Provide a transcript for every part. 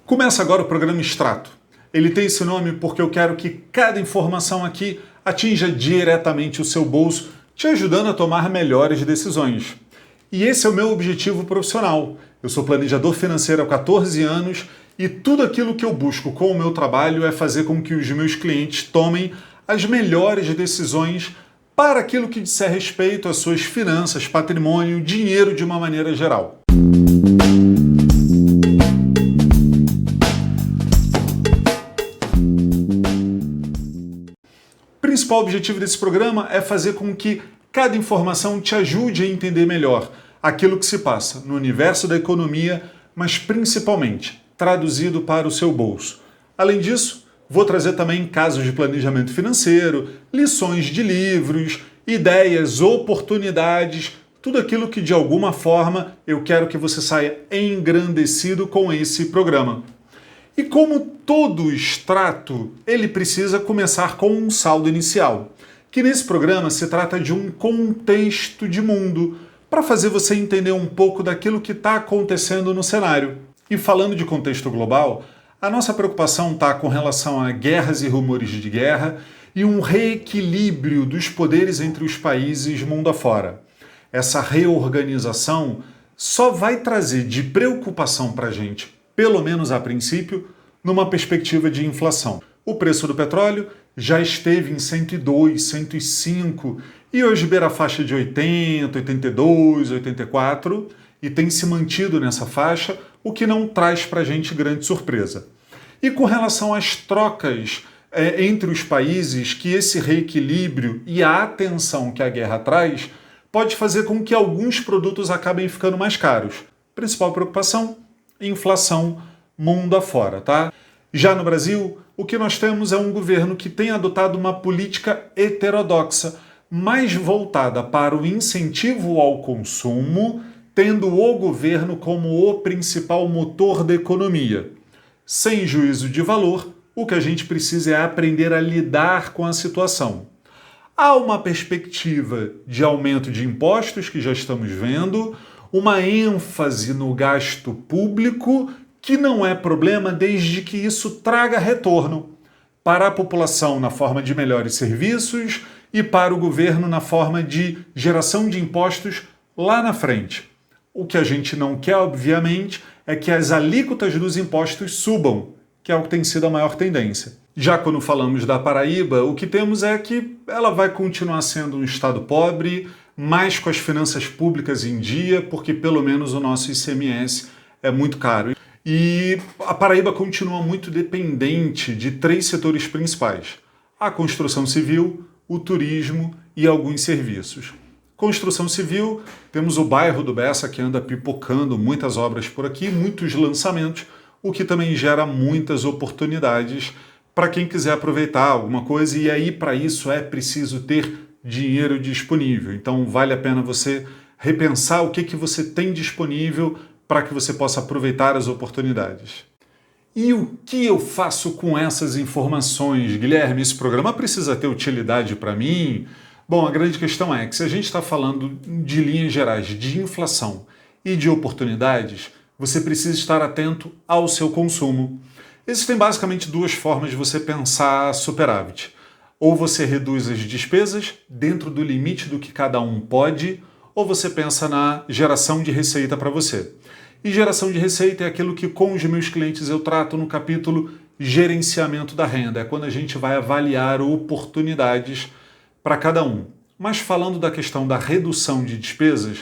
Começa agora o programa Extrato. Ele tem esse nome porque eu quero que cada informação aqui atinja diretamente o seu bolso, te ajudando a tomar melhores decisões. E esse é o meu objetivo profissional. Eu sou planejador financeiro há 14 anos e tudo aquilo que eu busco com o meu trabalho é fazer com que os meus clientes tomem as melhores decisões para aquilo que disser respeito às suas finanças, patrimônio, dinheiro de uma maneira geral. O principal objetivo desse programa é fazer com que cada informação te ajude a entender melhor aquilo que se passa no universo da economia, mas principalmente traduzido para o seu bolso. Além disso, vou trazer também casos de planejamento financeiro, lições de livros, ideias, oportunidades, tudo aquilo que de alguma forma eu quero que você saia engrandecido com esse programa. E como todo extrato, ele precisa começar com um saldo inicial, que nesse programa se trata de um contexto de mundo, para fazer você entender um pouco daquilo que está acontecendo no cenário. E falando de contexto global, a nossa preocupação está com relação a guerras e rumores de guerra e um reequilíbrio dos poderes entre os países mundo afora. Essa reorganização só vai trazer de preocupação para a gente, pelo menos a princípio, numa perspectiva de inflação. O preço do petróleo já esteve em 102, 105 e hoje beira a faixa de 80, 82, 84 e tem se mantido nessa faixa, o que não traz para a gente grande surpresa. E com relação às trocas entre os países, que esse reequilíbrio e a atenção que a guerra traz pode fazer com que alguns produtos acabem ficando mais caros. Principal preocupação? Inflação mundo afora, tá? Já no Brasil, o que nós temos é um governo que tem adotado uma política heterodoxa, mais voltada para o incentivo ao consumo, tendo o governo como o principal motor da economia. Sem juízo de valor, o que a gente precisa é aprender a lidar com a situação. Há uma perspectiva de aumento de impostos, que já estamos vendo, uma ênfase no gasto público, que não é problema desde que isso traga retorno para a população na forma de melhores serviços e para o governo na forma de geração de impostos lá na frente. O que a gente não quer, obviamente, é que as alíquotas dos impostos subam, que é o que tem sido a maior tendência. Já quando falamos da Paraíba, o que temos é que ela vai continuar sendo um estado pobre, mas com as finanças públicas em dia, porque pelo menos o nosso ICMS é muito caro. E a Paraíba continua muito dependente de 3 setores principais: a construção civil, o turismo e alguns serviços. Construção civil, temos o bairro do Bessa, que anda pipocando muitas obras por aqui, muitos lançamentos, o que também gera muitas oportunidades para quem quiser aproveitar alguma coisa, e aí para isso é preciso ter dinheiro disponível. Então vale a pena você repensar o que você tem disponível para que você possa aproveitar as oportunidades. E o que eu faço com essas informações, Guilherme? Esse programa precisa ter utilidade para mim? Bom, a grande questão é que se a gente está falando de linhas gerais de inflação e de oportunidades, você precisa estar atento ao seu consumo. Existem basicamente 2 formas de você pensar superávit. Ou você reduz as despesas dentro do limite do que cada um pode, ou você pensa na geração de receita para você. E geração de receita é aquilo que com os meus clientes eu trato no capítulo gerenciamento da renda. É quando a gente vai avaliar oportunidades para cada um. Mas falando da questão da redução de despesas,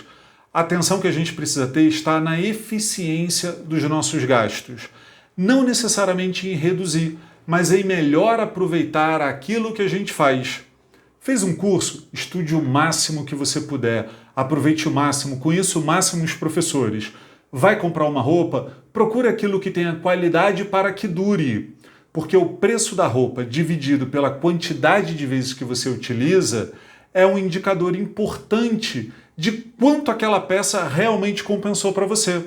a atenção que a gente precisa ter está na eficiência dos nossos gastos. Não necessariamente em reduzir, mas em melhor aproveitar aquilo que a gente faz. Fez um curso? Estude o máximo que você puder. Aproveite o máximo, conheça o máximo os professores. Vai comprar uma roupa? Procure aquilo que tenha qualidade para que dure. Porque o preço da roupa dividido pela quantidade de vezes que você utiliza é um indicador importante de quanto aquela peça realmente compensou para você.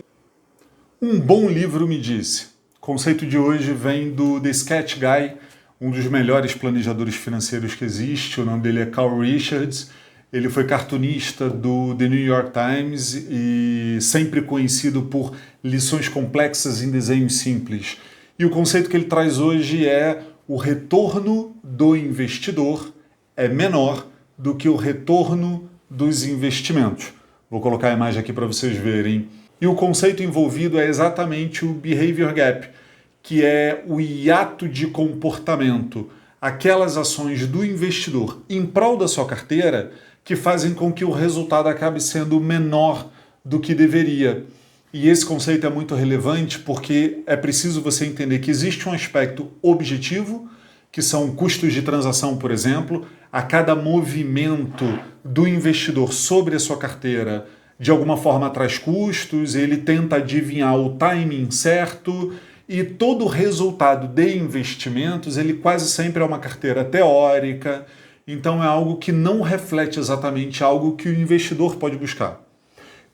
Um bom livro me disse. O conceito de hoje vem do The Sketch Guy, um dos melhores planejadores financeiros que existe. O nome dele é Carl Richards. Ele foi cartunista do The New York Times e sempre conhecido por lições complexas em desenhos simples. E o conceito que ele traz hoje é: o retorno do investidor é menor do que o retorno dos investimentos. Vou colocar a imagem aqui para vocês verem. E o conceito envolvido é exatamente o behavior gap, que é o hiato de comportamento, aquelas ações do investidor em prol da sua carteira que fazem com que o resultado acabe sendo menor do que deveria. E esse conceito é muito relevante porque é preciso você entender que existe um aspecto objetivo, que são custos de transação, por exemplo. A cada movimento do investidor sobre a sua carteira, de alguma forma traz custos, ele tenta adivinhar o timing certo, e todo o resultado de investimentos, ele quase sempre é uma carteira teórica, então é algo que não reflete exatamente algo que o investidor pode buscar.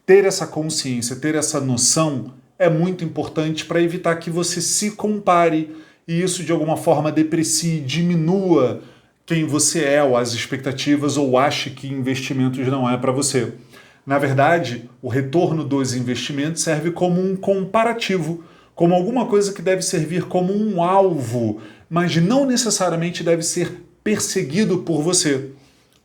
Ter essa consciência, ter essa noção é muito importante para evitar que você se compare e isso de alguma forma deprecie, diminua quem você é ou as expectativas ou ache que investimentos não é para você. Na verdade, o retorno dos investimentos serve como um comparativo, como alguma coisa que deve servir como um alvo, mas não necessariamente deve ser perseguido por você.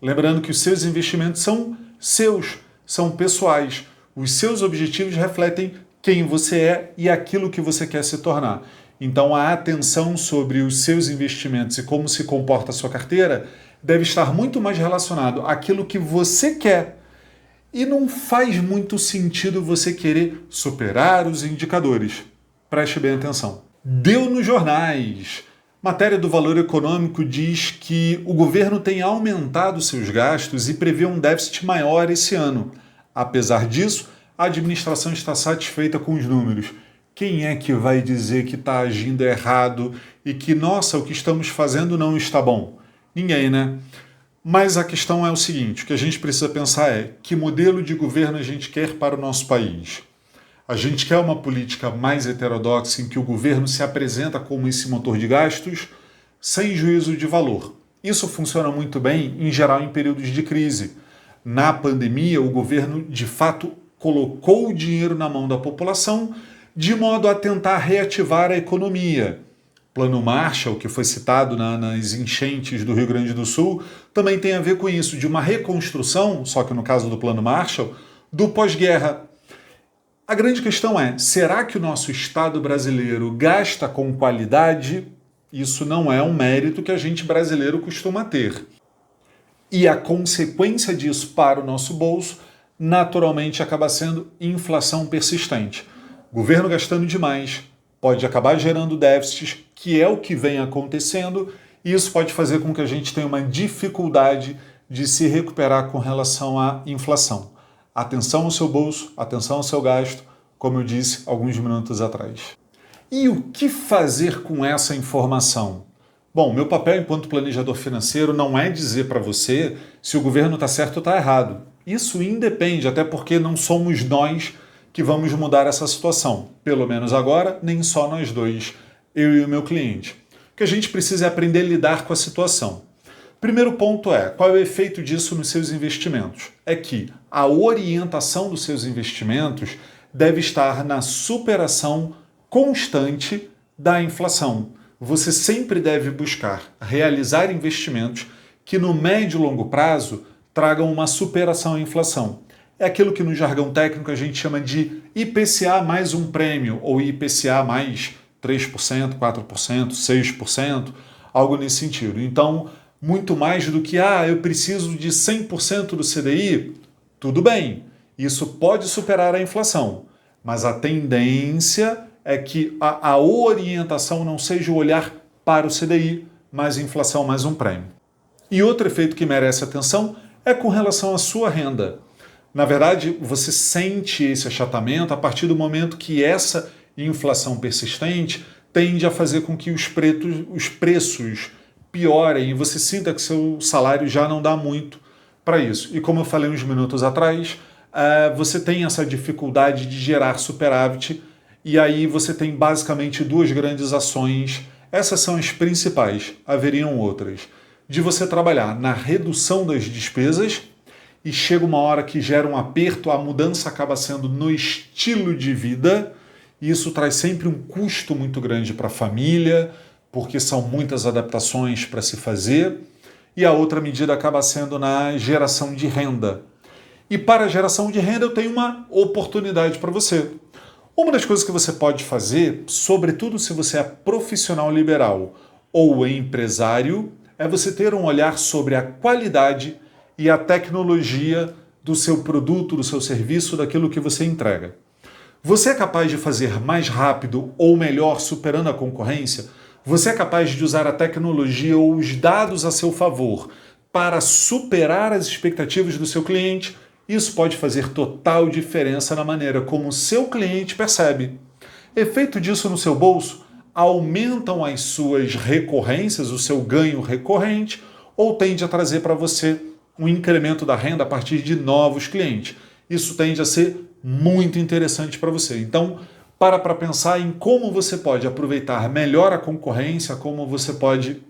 Lembrando que os seus investimentos são seus, são pessoais. Os seus objetivos refletem quem você é e aquilo que você quer se tornar. Então a atenção sobre os seus investimentos e como se comporta a sua carteira deve estar muito mais relacionado àquilo que você quer. E não faz muito sentido você querer superar os indicadores. Preste bem atenção. Deu nos jornais. Matéria do Valor Econômico diz que o governo tem aumentado seus gastos e prevê um déficit maior esse ano. Apesar disso, a administração está satisfeita com os números. Quem é que vai dizer que está agindo errado e que, nossa, o que estamos fazendo não está bom? Ninguém, né? Mas a questão é o seguinte, o que a gente precisa pensar é: que modelo de governo a gente quer para o nosso país? A gente quer uma política mais heterodoxa em que o governo se apresenta como esse motor de gastos sem juízo de valor. Isso funciona muito bem, em geral, em períodos de crise. Na pandemia, o governo, de fato, colocou o dinheiro na mão da população de modo a tentar reativar a economia. Plano Marshall, que foi citado nas enchentes do Rio Grande do Sul, também tem a ver com isso, de uma reconstrução, só que no caso do Plano Marshall, do pós-guerra. A grande questão é: será que o nosso Estado brasileiro gasta com qualidade? Isso não é um mérito que a gente brasileiro costuma ter. E a consequência disso para o nosso bolso, naturalmente, acaba sendo inflação persistente. Governo gastando demais pode acabar gerando déficits, que é o que vem acontecendo, e isso pode fazer com que a gente tenha uma dificuldade de se recuperar com relação à inflação. Atenção ao seu bolso, atenção ao seu gasto, como eu disse alguns minutos atrás. E o que fazer com essa informação? Bom, meu papel enquanto planejador financeiro não é dizer para você se o governo está certo ou está errado. Isso independe, até porque não somos nós que vamos mudar essa situação. Pelo menos agora, nem só nós dois, eu e o meu cliente. O que a gente precisa é aprender a lidar com a situação. Primeiro ponto é: qual é o efeito disso nos seus investimentos? É que a orientação dos seus investimentos deve estar na superação constante da inflação. Você sempre deve buscar realizar investimentos que no médio e longo prazo tragam uma superação à inflação. É aquilo que no jargão técnico a gente chama de IPCA mais um prêmio, ou IPCA mais 3%, 4%, 6%, algo nesse sentido. Então, muito mais do que, eu preciso de 100% do CDI, tudo bem, isso pode superar a inflação, mas a tendência é que a orientação não seja o olhar para o CDI, mais inflação, mais um prêmio. E outro efeito que merece atenção é com relação à sua renda. Na verdade, você sente esse achatamento a partir do momento que essa inflação persistente tende a fazer com que os preços piorem e você sinta que seu salário já não dá muito para isso. E como eu falei uns minutos atrás, você tem essa dificuldade de gerar superávit e aí você tem basicamente duas grandes ações. Essas são as principais, haveriam outras. De você trabalhar na redução das despesas e chega uma hora que gera um aperto, a mudança acaba sendo no estilo de vida, e isso traz sempre um custo muito grande para a família, porque são muitas adaptações para se fazer, e a outra medida acaba sendo na geração de renda. E para a geração de renda eu tenho uma oportunidade para você. Uma das coisas que você pode fazer, sobretudo se você é profissional liberal ou empresário, é você ter um olhar sobre a qualidade e a tecnologia do seu produto, do seu serviço, daquilo que você entrega. Você é capaz de fazer mais rápido ou melhor superando a concorrência? Você é capaz de usar a tecnologia ou os dados a seu favor para superar as expectativas do seu cliente? Isso pode fazer total diferença na maneira como o seu cliente percebe. Efeito disso no seu bolso? Aumentam as suas recorrências, o seu ganho recorrente, ou tende a trazer para você um incremento da renda a partir de novos clientes. Isso tende a ser muito interessante para você. Então, para pensar em como você pode aproveitar melhor a concorrência, como você pode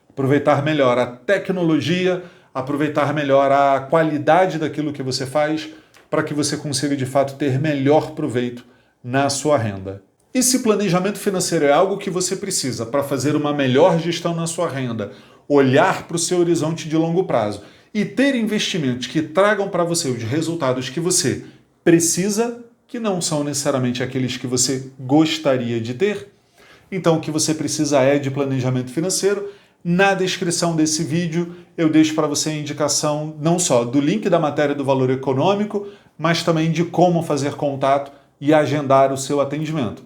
aproveitar melhor a tecnologia, aproveitar melhor a qualidade daquilo que você faz, para que você consiga de fato ter melhor proveito na sua renda. E se planejamento financeiro é algo que você precisa para fazer uma melhor gestão na sua renda, olhar para o seu horizonte de longo prazo e ter investimentos que tragam para você os resultados que você precisa, que não são necessariamente aqueles que você gostaria de ter, então o que você precisa é de planejamento financeiro. Na descrição desse vídeo eu deixo para você a indicação não só do link da matéria do Valor Econômico, mas também de como fazer contato e agendar o seu atendimento.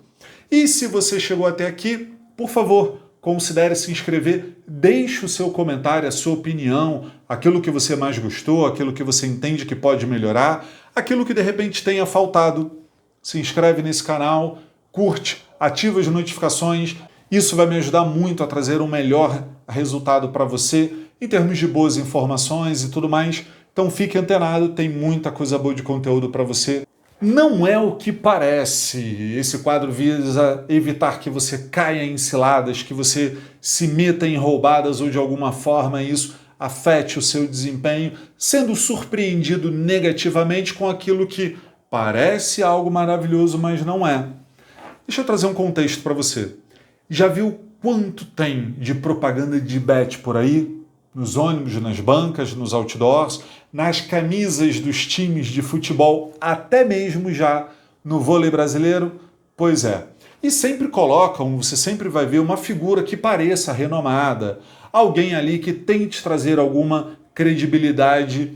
E se você chegou até aqui, por favor, considere se inscrever, deixe o seu comentário, a sua opinião, aquilo que você mais gostou, aquilo que você entende que pode melhorar, aquilo que de repente tenha faltado. Se inscreve nesse canal, curte, ativa as notificações. Isso vai me ajudar muito a trazer um melhor resultado para você em termos de boas informações e tudo mais. Então fique antenado, tem muita coisa boa de conteúdo para você. Não é o que parece. Esse quadro visa evitar que você caia em ciladas, que você se meta em roubadas ou de alguma forma isso afete o seu desempenho, sendo surpreendido negativamente com aquilo que parece algo maravilhoso, mas não é. Deixa eu trazer um contexto para você. Já viu quanto tem de propaganda de bet por aí? Nos ônibus, nas bancas, nos outdoors, nas camisas dos times de futebol, até mesmo já no vôlei brasileiro? Pois é. E sempre colocam, você sempre vai ver uma figura que pareça renomada, alguém ali que tente trazer alguma credibilidade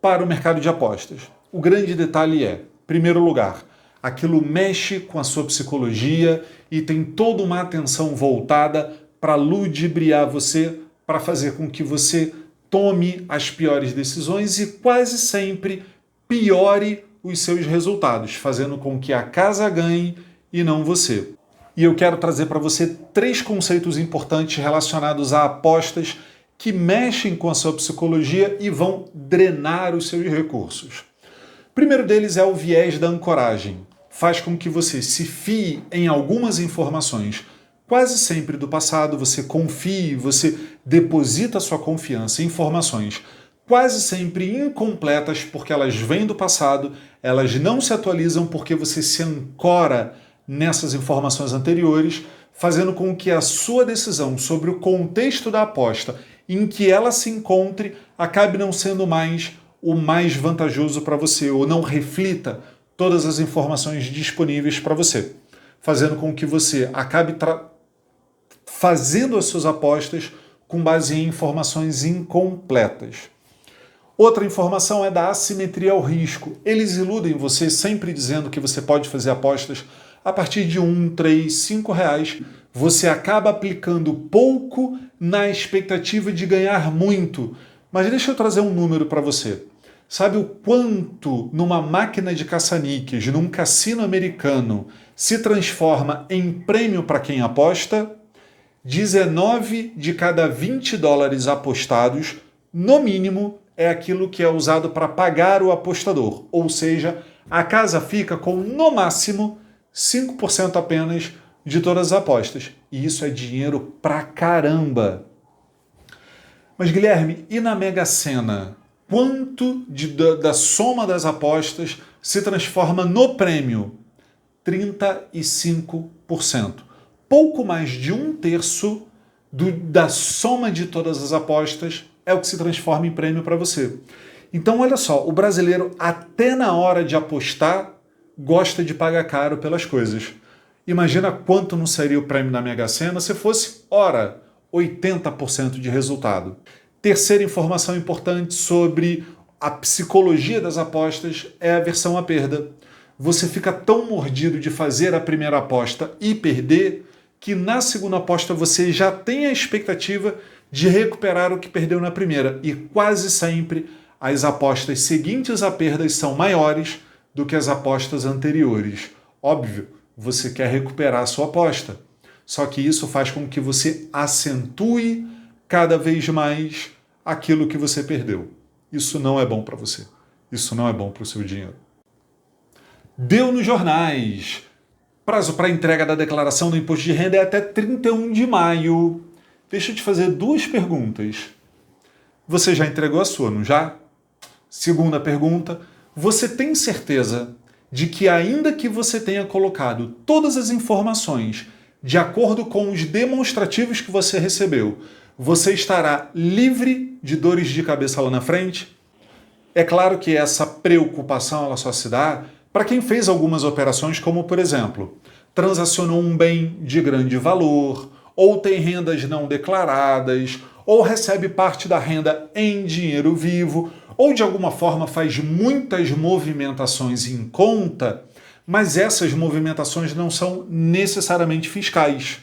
para o mercado de apostas. O grande detalhe é, em primeiro lugar, aquilo mexe com a sua psicologia e tem toda uma atenção voltada para ludibriar você, para fazer com que você tome as piores decisões e quase sempre piore os seus resultados, fazendo com que a casa ganhe e não você. E eu quero trazer para você 3 conceitos importantes relacionados a apostas que mexem com a sua psicologia e vão drenar os seus recursos. O primeiro deles é o viés da ancoragem. Faz com que você se fie em algumas informações quase sempre do passado, você confie, você deposita sua confiança em informações quase sempre incompletas porque elas vêm do passado, elas não se atualizam porque você se ancora nessas informações anteriores, fazendo com que a sua decisão sobre o contexto da aposta em que ela se encontre acabe não sendo mais o mais vantajoso para você, ou não reflita todas as informações disponíveis para você, fazendo com que você acabe fazendo as suas apostas com base em informações incompletas. Outra informação é da assimetria ao risco. Eles iludem você sempre dizendo que você pode fazer apostas a partir de 1, 3, 5 reais. Você acaba aplicando pouco na expectativa de ganhar muito. Mas deixa eu trazer um número para você. Sabe o quanto numa máquina de caça-níqueis, num cassino americano, se transforma em prêmio para quem aposta? 19 de cada 20 dólares apostados, no mínimo, é aquilo que é usado para pagar o apostador. Ou seja, a casa fica com, no máximo, 5% apenas de todas as apostas. E isso é dinheiro pra caramba. Mas, Guilherme, e na Mega Sena? Quanto da soma das apostas se transforma no prêmio? 35%. Pouco mais de 1/3 da soma de todas as apostas é o que se transforma em prêmio para você. Então, olha só, o brasileiro, até na hora de apostar, gosta de pagar caro pelas coisas. Imagina quanto não seria o prêmio da Mega Sena se fosse, 80% de resultado. Terceira informação importante sobre a psicologia das apostas é a aversão à perda. Você fica tão mordido de fazer a primeira aposta e perder que na segunda aposta você já tem a expectativa de recuperar o que perdeu na primeira. E quase sempre as apostas seguintes a perdas são maiores do que as apostas anteriores. Óbvio, você quer recuperar a sua aposta. Só que isso faz com que você acentue cada vez mais aquilo que você perdeu. Isso não é bom para você. Isso não é bom para o seu dinheiro. Deu nos jornais. Prazo para entrega da declaração do imposto de renda é até 31 de maio. Deixa eu te fazer 2 perguntas. Você já entregou a sua, não já? Segunda pergunta, você tem certeza de que ainda que você tenha colocado todas as informações de acordo com os demonstrativos que você recebeu, você estará livre de dores de cabeça lá na frente? É claro que essa preocupação ela só se dá para quem fez algumas operações, como por exemplo, transacionou um bem de grande valor, ou tem rendas não declaradas, ou recebe parte da renda em dinheiro vivo, ou de alguma forma faz muitas movimentações em conta, mas essas movimentações não são necessariamente fiscais.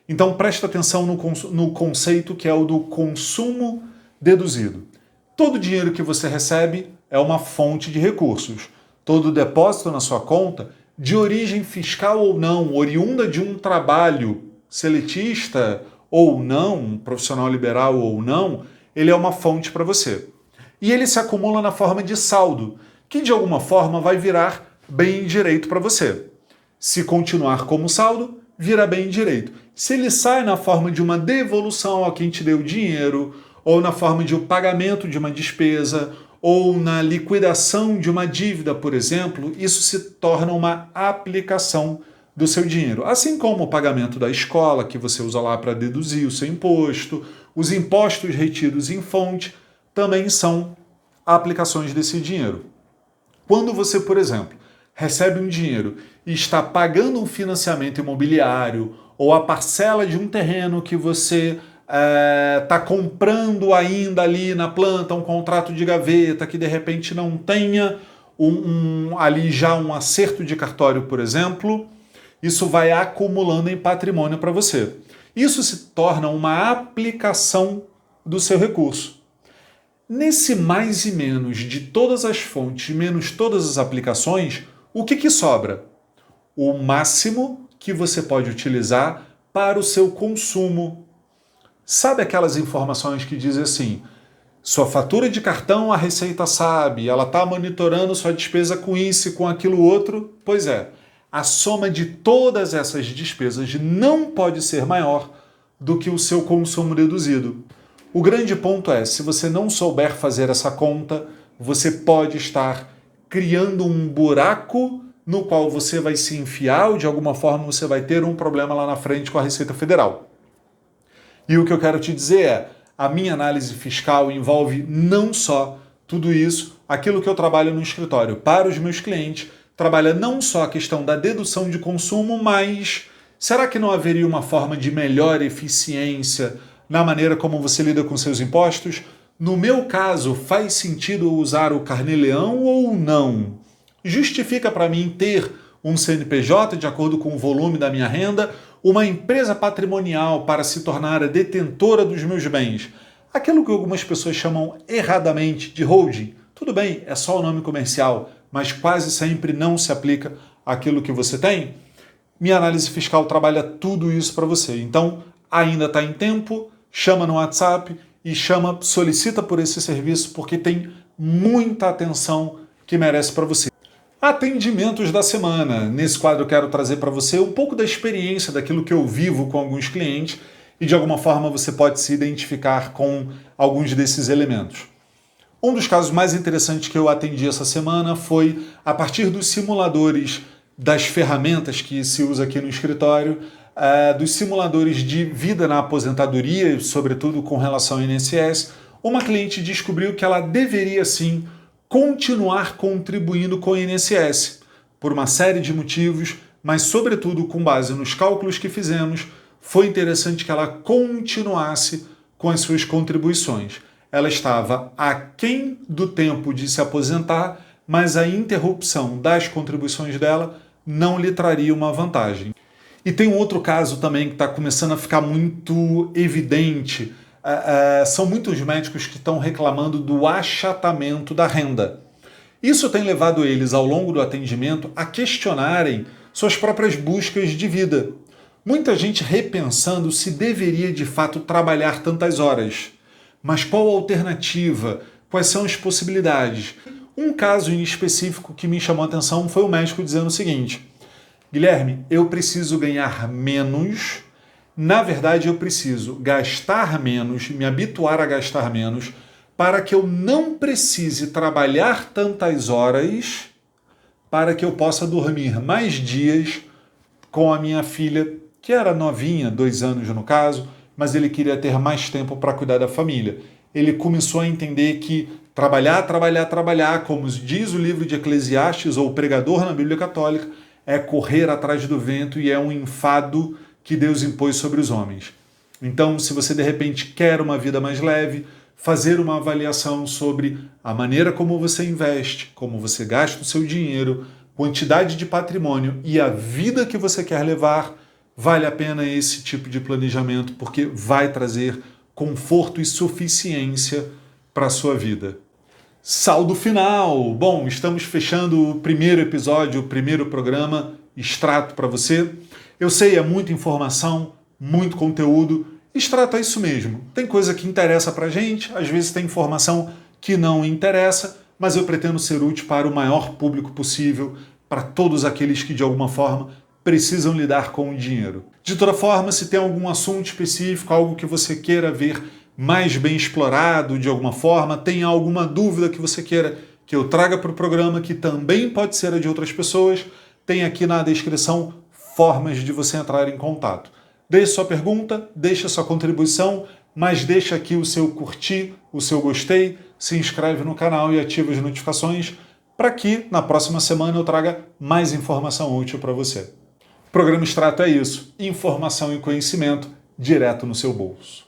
Então presta atenção no conceito que é o do consumo deduzido. Todo dinheiro que você recebe é uma fonte de recursos. Todo depósito na sua conta, de origem fiscal ou não, oriunda de um trabalho seletista ou não, um profissional liberal ou não, ele é uma fonte para você. E ele se acumula na forma de saldo, que de alguma forma vai virar bem direito para você. Se continuar como saldo, vira bem direito. Se ele sai na forma de uma devolução a quem te deu dinheiro, ou na forma de um pagamento de uma despesa, ou na liquidação de uma dívida, por exemplo, isso se torna uma aplicação do seu dinheiro. Assim como o pagamento da escola, que você usa lá para deduzir o seu imposto, os impostos retidos em fonte, também são aplicações desse dinheiro. Quando você, por exemplo, recebe um dinheiro e está pagando um financiamento imobiliário ou a parcela de um terreno que você está comprando ainda ali na planta, um contrato de gaveta que de repente não tenha ali já um acerto de cartório, por exemplo, isso vai acumulando em patrimônio para você. Isso se torna uma aplicação do seu recurso. Nesse mais e menos de todas as fontes, menos todas as aplicações, o que sobra? O máximo que você pode utilizar para o seu consumo. Sabe aquelas informações que dizem assim, sua fatura de cartão a Receita sabe, ela está monitorando sua despesa com isso e com aquilo outro? Pois é, a soma de todas essas despesas não pode ser maior do que o seu consumo deduzido. O grande ponto é, se você não souber fazer essa conta, você pode estar criando um buraco no qual você vai se enfiar ou de alguma forma você vai ter um problema lá na frente com a Receita Federal. E o que eu quero te dizer é, a minha análise fiscal envolve não só tudo isso, aquilo que eu trabalho no escritório para os meus clientes, trabalha não só a questão da dedução de consumo, mas será que não haveria uma forma de melhor eficiência na maneira como você lida com seus impostos? No meu caso, faz sentido usar o Carnê-Leão ou não? Justifica para mim ter um CNPJ de acordo com o volume da minha renda, uma empresa patrimonial para se tornar a detentora dos meus bens, aquilo que algumas pessoas chamam erradamente de holding. Tudo bem, é só o nome comercial, mas quase sempre não se aplica àquilo que você tem. Minha análise fiscal trabalha tudo isso para você. Então, ainda está em tempo, chama no WhatsApp e solicita por esse serviço, porque tem muita atenção que merece para você. Atendimentos da semana. Nesse quadro eu quero trazer para você um pouco da experiência daquilo que eu vivo com alguns clientes e de alguma forma você pode se identificar com alguns desses elementos. Um dos casos mais interessantes que eu atendi essa semana foi a partir dos simuladores das ferramentas que se usa aqui no escritório, dos simuladores de vida na aposentadoria, sobretudo com relação ao INSS, uma cliente descobriu que ela deveria sim continuar contribuindo com o INSS, por uma série de motivos, mas sobretudo com base nos cálculos que fizemos, foi interessante que ela continuasse com as suas contribuições. Ela estava aquém do tempo de se aposentar, mas a interrupção das contribuições dela não lhe traria uma vantagem. E tem um outro caso também que está começando a ficar muito evidente. São muitos médicos que estão reclamando do achatamento da renda. Isso tem levado eles, ao longo do atendimento, a questionarem suas próprias buscas de vida. Muita gente repensando se deveria de fato trabalhar tantas horas. Mas qual a alternativa? Quais são as possibilidades? Um caso em específico que me chamou a atenção foi o médico dizendo o seguinte: Guilherme, eu preciso ganhar menos, na verdade eu preciso gastar menos, me habituar a gastar menos, para que eu não precise trabalhar tantas horas, para que eu possa dormir mais dias com a minha filha, que era novinha, 2 anos no caso, mas ele queria ter mais tempo para cuidar da família. Ele começou a entender que trabalhar, como diz o livro de Eclesiastes, ou o pregador na Bíblia Católica, é correr atrás do vento e é um enfado que Deus impôs sobre os homens. Então, se você de repente quer uma vida mais leve, fazer uma avaliação sobre a maneira como você investe, como você gasta o seu dinheiro, quantidade de patrimônio e a vida que você quer levar, vale a pena esse tipo de planejamento, porque vai trazer conforto e suficiência para a sua vida. Saldo final! Bom, estamos fechando o primeiro episódio, o primeiro programa, extrato para você. Eu sei, é muita informação, muito conteúdo. Extrato é isso mesmo. Tem coisa que interessa para a gente, às vezes tem informação que não interessa, mas eu pretendo ser útil para o maior público possível, para todos aqueles que de alguma forma precisam lidar com o dinheiro. De toda forma, se tem algum assunto específico, algo que você queira ver mais bem explorado de alguma forma, tem alguma dúvida que você queira que eu traga para o programa, que também pode ser a de outras pessoas, tem aqui na descrição formas de você entrar em contato. Deixe sua pergunta, deixe sua contribuição, mas deixa aqui o seu curtir, o seu gostei, se inscreve no canal e ativa as notificações para que na próxima semana eu traga mais informação útil para você. O programa Extrato é isso, informação e conhecimento direto no seu bolso.